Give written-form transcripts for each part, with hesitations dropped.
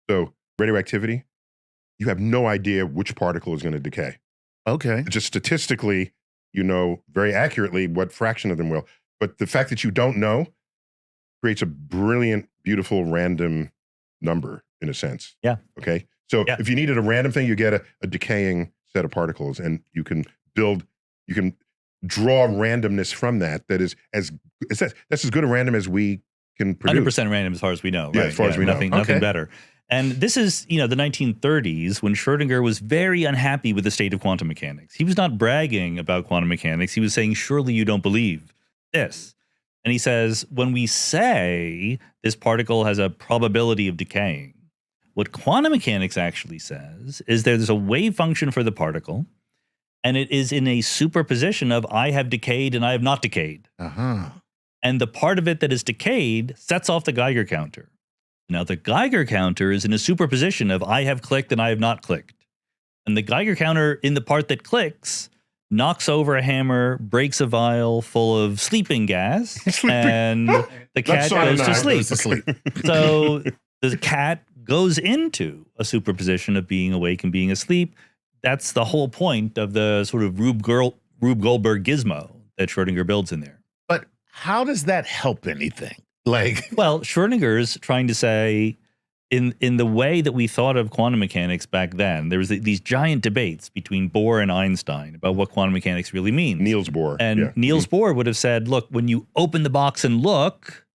So radioactivity, you have no idea which particle is going to decay. Okay. Just statistically, you know very accurately what fraction of them will. But the fact that you don't know creates a brilliant, beautiful, random number in a sense. Yeah. Okay. So Yeah. if you needed a random thing, you get a decaying set of particles, and you can draw randomness from that. That's as good a random as we can produce. 100% random as far as we know. Yeah, Right? as far as we know. Nothing better. And this is, the 1930s when Schrodinger was very unhappy with the state of quantum mechanics. He was not bragging about quantum mechanics. He was saying, surely you don't believe this. And he says, when we say this particle has a probability of decaying, what quantum mechanics actually says is there's a wave function for the particle, and it is in a superposition of I have decayed and I have not decayed. And the part of it that is decayed sets off the Geiger counter. Now, the Geiger counter is in a superposition of I have clicked and I have not clicked. And the Geiger counter in the part that clicks knocks over a hammer, breaks a vial full of sleeping gas, and the cat goes to sleep. So the cat goes into a superposition of being awake and being asleep. That's the whole point of the sort of Rube Goldberg gizmo that Schrodinger builds in there. But how does that help anything? Well, Schrodinger's trying to say, in the way that we thought of quantum mechanics back then, there was these giant debates between Bohr and Einstein about what quantum mechanics really means. Niels Bohr. And Niels Bohr would have said, look, when you open the box and look,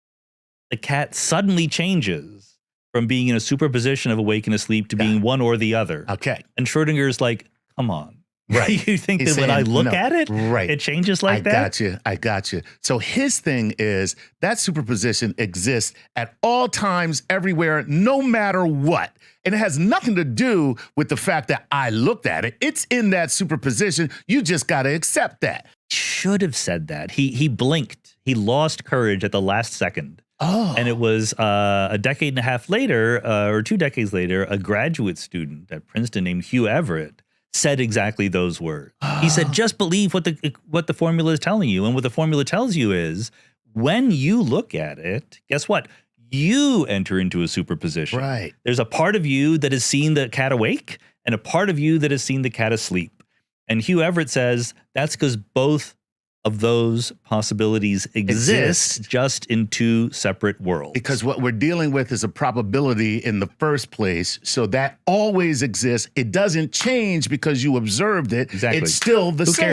the cat suddenly changes from being in a superposition of awake and asleep to being one or the other. Okay. And Schrodinger's like, come on. Right. You think that when I look at it, it changes like that? I got you. So his thing is that superposition exists at all times, everywhere, no matter what. And it has nothing to do with the fact that I looked at it. It's in that superposition. You just got to accept that. Should have said that. He blinked. He lost courage at the last second. Oh. And it was a decade and a half later, or 2 decades later, a graduate student at Princeton named Hugh Everett said exactly those words. He said, just believe what the formula is telling you. And what the formula tells you is when you look at it, guess what? You enter into a superposition. Right. There's a part of you that has seen the cat awake and a part of you that has seen the cat asleep. And Hugh Everett says that's because both of those possibilities exist just in 2 separate worlds. Because what we're dealing with is a probability in the first place. So that always exists. It doesn't change because you observed it. Exactly. It's still the same.